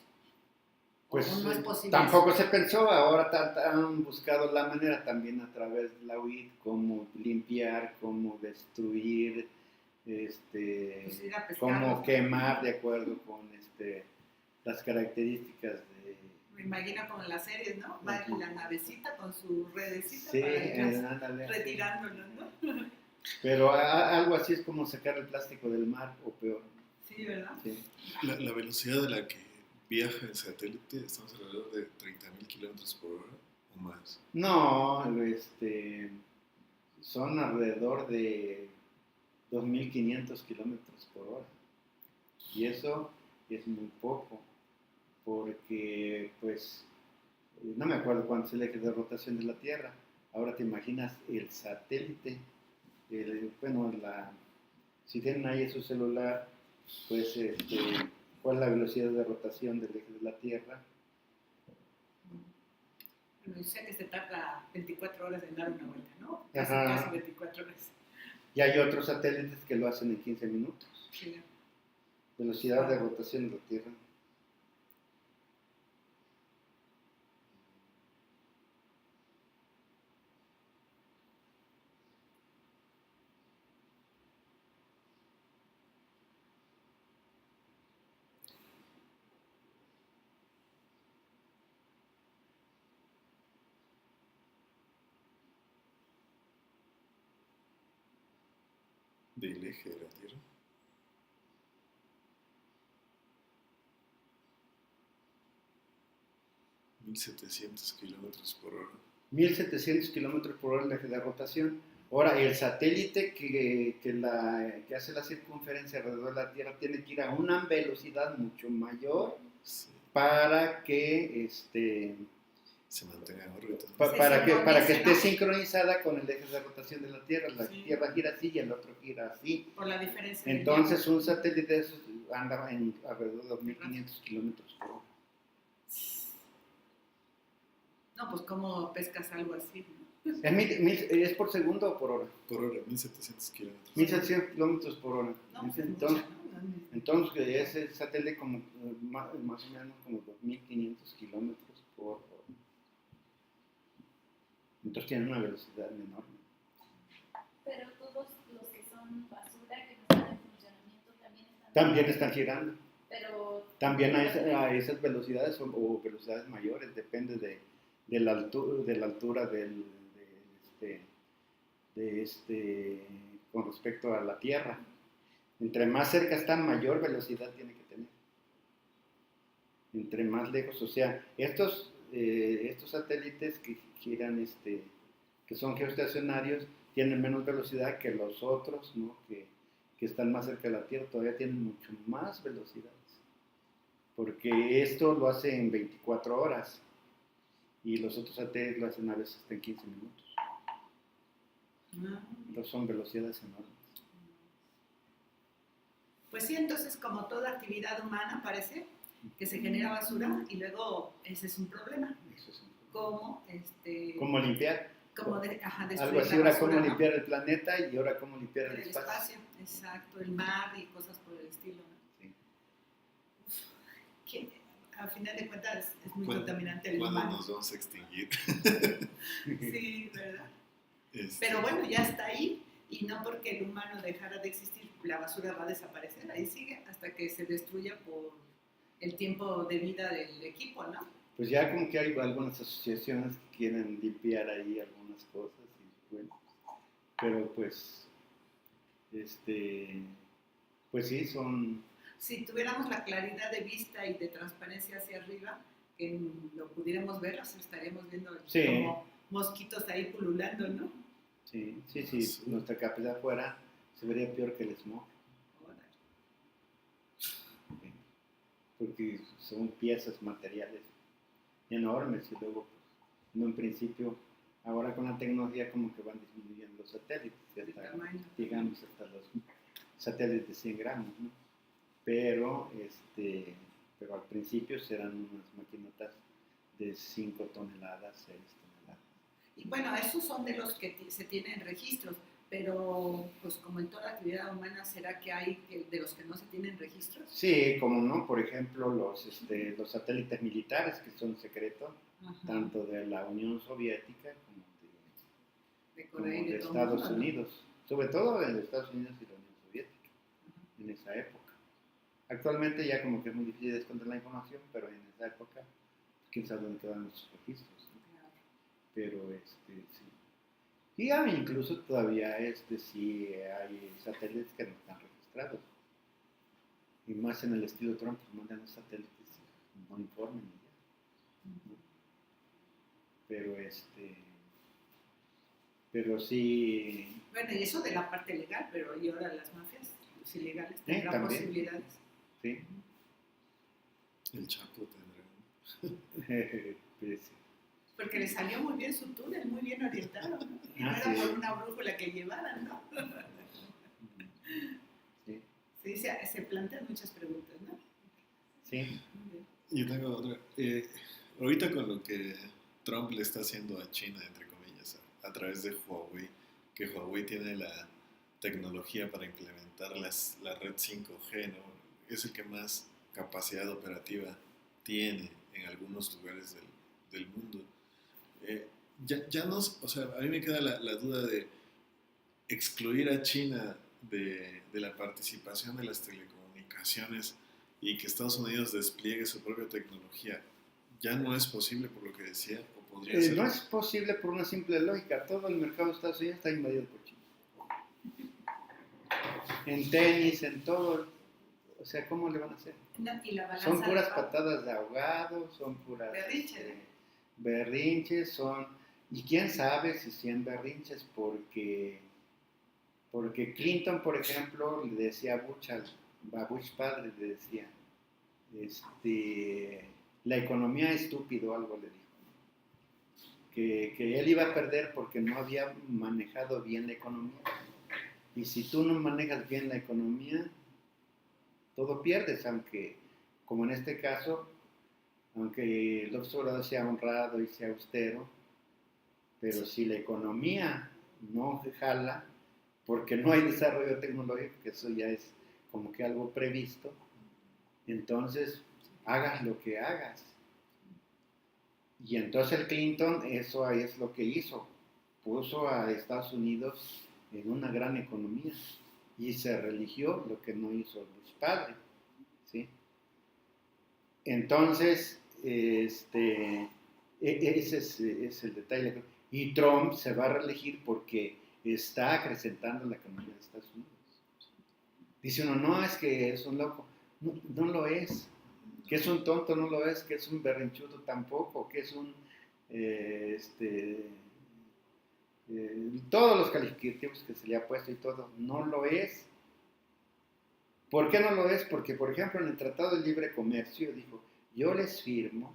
Pues no es posible tampoco eso. se pensó, ahora han buscado la manera también a través de la UIT cómo limpiar, cómo destruir, Pues ir a pescar, cómo quemar de acuerdo con las características de... Me imagino como en las series, ¿no? Va en la navecita con su redecita sí, para ir retirándolo, ¿no? Pero algo así es como sacar el plástico del mar o peor. Sí, ¿verdad? Sí. La velocidad de la que viaja el satélite, estamos alrededor de 30.000 kilómetros por hora o más. No, son alrededor de 2.500 kilómetros por hora. Y eso es muy poco, porque pues no me acuerdo cuánto es el eje de rotación de la Tierra. Ahora te imaginas el satélite, si tienen ahí su celular, pues cuál es la velocidad de rotación del eje de la Tierra. Bueno, dice que se tarda 24 horas en dar una vuelta, ¿no? Ajá. Casi 24 horas. Y hay otros satélites que lo hacen en 15 minutos. Sí. Velocidad de rotación de la Tierra. Del eje de la Tierra. ¿1.700 kilómetros por hora? 1.700 kilómetros por hora el eje de rotación. Ahora, el satélite que hace la circunferencia alrededor de la Tierra tiene que ir a una velocidad mucho mayor, sí, para que se mantenga en órbita. Para que esté sincronizada con el eje de rotación de la Tierra. La Tierra gira así y el otro gira así. Por la diferencia. Entonces, un satélite de esos anda en alrededor de 2.500 kilómetros por hora. No, pues ¿cómo pescas algo así? ¿Es por segundo o por hora? Por hora, 1.700 kilómetros. 1.700 kilómetros por hora. No, entonces ese satélite como más o menos como 2.500 kilómetros por hora. Entonces tiene una velocidad enorme. Pero todos los que son basura, que no están en funcionamiento, también están girando. Pero también a esas velocidades o velocidades mayores, depende de la altura con respecto a la Tierra. Entre más cerca está, mayor velocidad tiene que tener. Entre más lejos, o sea, estos satélites que giran, que son geoestacionarios, tienen menos velocidad que los otros, ¿no? que están más cerca de la Tierra, todavía tienen mucho más velocidades. Porque esto lo hace en 24 horas y los otros satélites lo hacen a veces hasta en 15 minutos. Entonces son velocidades enormes. Pues sí, entonces como toda actividad humana parece que se genera basura y luego ese es un problema. Eso es un problema. ¿Cómo? ¿Cómo limpiar? Como destruir algo así, la ahora basura, cómo ¿no? limpiar el planeta y ahora cómo limpiar el El espacio. espacio, exacto, el mar y cosas por el estilo, ¿no? Sí. Que a final de cuentas es muy ¿Cuándo- contaminante el ¿Cuándo humano. nos vamos a extinguir? Sí, ¿verdad? Este, Pero bueno, ya está ahí y no porque el humano dejara de existir, la basura va a desaparecer, ahí sigue hasta que se destruya por el tiempo de vida del equipo, ¿no? Pues ya como que hay algunas asociaciones que quieren limpiar ahí algunas cosas y bueno, pero pues pues sí son, Si tuviéramos la claridad de vista y de transparencia hacia arriba, que lo pudiéramos ver, los estaríamos viendo Sí. como mosquitos ahí pululando, ¿no? sí, Sí. nuestra capa de afuera se vería peor que el smog, ¿sí? Porque son piezas materiales enormes y luego, pues, no en principio, ahora con la tecnología como que van disminuyendo los satélites, El hasta, tamaño. digamos hasta los satélites de 100 gramos, ¿no? Pero, pero al principio serán unas maquinotas de 5 toneladas, 6 toneladas. Y bueno, esos son de los que se tienen registros, pero pues como en toda actividad humana, ¿será que hay de los que no se tienen registros? Sí, como no, por ejemplo, los satélites militares que son secretos, Ajá. tanto de la Unión Soviética De como Corea y de de todo Estados mundo, ¿no? Unidos, sobre todo de Estados Unidos y la Unión Soviética, en esa época. Actualmente ya como que es muy difícil de esconder la información, pero en esa época, quién sabe dónde quedan los registros, ¿no? Claro. Pero sí. Y incluso todavía sí hay satélites que no están registrados. Y más en el estilo Trump, pues mandan los satélites y no informen y ya, ¿no? Pero sí. Bueno, y eso de la parte legal, pero ¿y ahora las mafias, los ilegales, tendrán También. posibilidades? Sí. el Chapo tendrá. Pues, Porque le salió muy bien su túnel, muy bien orientado, ¿no? Y no Ah, era sí. por una brújula que llevaran, ¿no? sí. Sí, se plantean muchas preguntas, ¿no? Sí. Yo tengo otra. Ahorita con lo que Trump le está haciendo a China, entre comillas, a través de Huawei, que Huawei tiene la tecnología para implementar la red 5G, ¿no? Es el que más capacidad operativa tiene en algunos lugares del mundo. Ya no, o sea, a mí me queda la duda de excluir a China de la participación de las telecomunicaciones y que Estados Unidos despliegue su propia tecnología. ¿Ya no es posible por lo que decía? ¿O podría ser? No es posible por una simple lógica. Todo el mercado de Estados Unidos está invadido por China. En tenis, en todo. O sea, ¿cómo le van a hacer? No, y la balanza Son puras de poder. patadas de ahogado, son puras Berrinches. berrinches, y quién sabe si sean berrinches, porque Clinton, por ejemplo, le decía a Bush padre, le decía, la economía estúpido, algo le dijo, que él iba a perder porque no había manejado bien la economía. Y si tú no manejas bien la economía, todo pierdes, aunque, como en este caso, aunque el observador sea honrado y sea austero, pero si la economía no jala, porque no hay desarrollo tecnológico, que eso ya es como que algo previsto, entonces hagas lo que hagas. Y entonces el Clinton, eso es lo que hizo, puso a Estados Unidos en una gran economía y se religió lo que no hizo Bush padre, ¿sí? Entonces, ese es el detalle. Y Trump se va a reelegir porque está acrecentando la economía de Estados Unidos. Dice uno, no, es que es un loco. No, no lo es. Que es un tonto, no lo es. Que es un berrinchudo tampoco. Que es un... todos los calificativos que se le ha puesto y todo, no lo es. ¿Por qué no lo es? Porque, por ejemplo, en el Tratado de Libre Comercio dijo, yo les firmo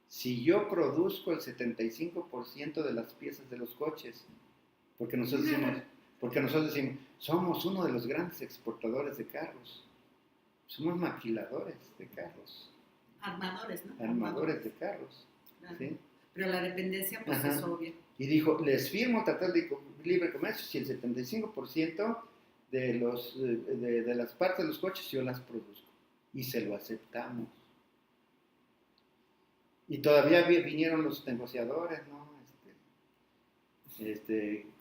si yo produzco el 75% de las piezas de los coches, porque nosotros decimos, somos uno de los grandes exportadores de carros, somos maquiladores de carros, Armadores, ¿no? armadores de carros, Claro. ¿sí? Pero la dependencia pues Ajá. es obvia. Y dijo, les firmo tratado de libre comercio si el 75% de las partes de los coches yo las produzco. Y se lo aceptamos. Y todavía vinieron los negociadores, ¿no?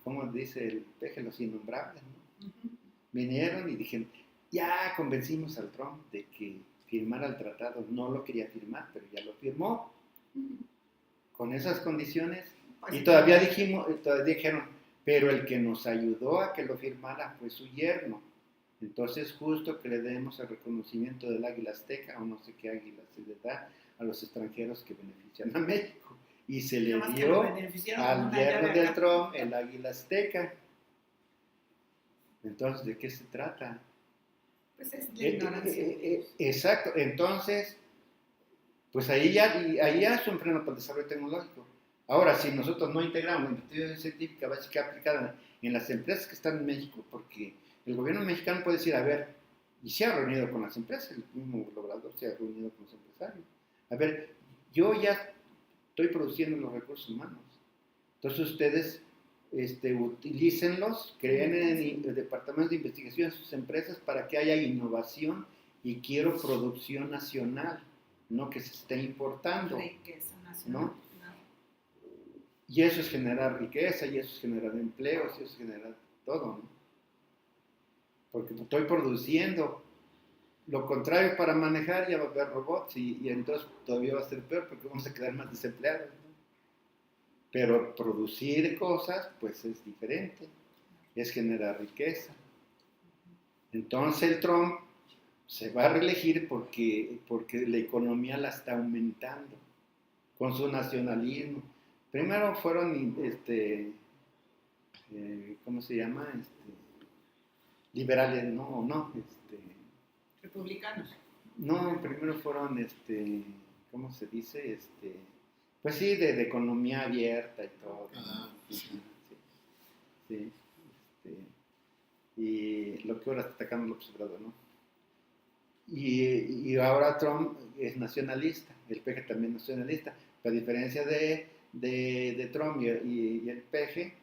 ¿Cómo dice el peje? Los innombrables, ¿no? Vinieron y dijeron, ya convencimos al Trump de que firmara el tratado. No lo quería firmar, pero ya lo firmó. Con esas condiciones. Pues, Y todavía dijeron, pero el que nos ayudó a que lo firmara fue su yerno. Entonces, justo que le demos el reconocimiento del águila azteca, o no sé qué águila se le da a los extranjeros que benefician a México. Y se le dio al yerno del Trump el águila azteca. Entonces, ¿de qué se trata? Pues es la ignorancia. Exacto. Entonces, pues ahí ya es un freno para el desarrollo tecnológico. Ahora, si nosotros no integramos la investigación científica básica aplicada en las empresas que están en México, porque el gobierno mexicano puede decir, a ver, y se ha reunido con las empresas, el mismo Obrador se ha reunido con los empresarios. A ver, yo ya estoy produciendo los recursos humanos. Entonces ustedes utilícenlos, creen en el departamento de investigación de sus empresas para que haya innovación y quiero producción nacional, no que se esté importando. Riqueza nacional. ¿No? Y eso es generar riqueza, y eso es generar empleos, y eso es generar todo, ¿no? Porque estoy produciendo. Lo contrario, para manejar ya va a haber robots y entonces todavía va a ser peor porque vamos a quedar más desempleados, ¿no? Pero producir cosas, pues es diferente, es generar riqueza. Entonces el Trump se va a reelegir porque la economía la está aumentando con su nacionalismo. Primero fueron, ¿cómo se llama? Liberales, no. Republicanos. No, primero fueron, ¿cómo se dice? Pues sí, de economía abierta y todo. Ah, sí. Y lo que ahora está atacando López Obrador, ¿no? Y ahora Trump es nacionalista, el PG también es nacionalista. La diferencia de Trump y el PG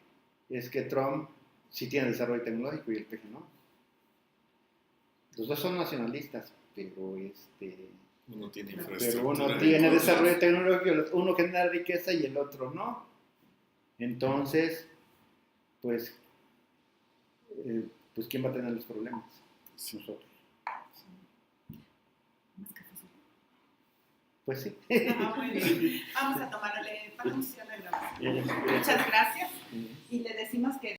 es que Trump sí tiene desarrollo tecnológico y el PG no. Los dos son nacionalistas, pero uno tiene pero infraestructura. uno tiene desarrollo tecnológico, uno genera riqueza y el otro no. Entonces, pues ¿quién va a tener los problemas? Nosotros. Pues sí. Muy bien. Vamos a tomarle, paramos ya la grabación. Muchas gracias. Y le decimos que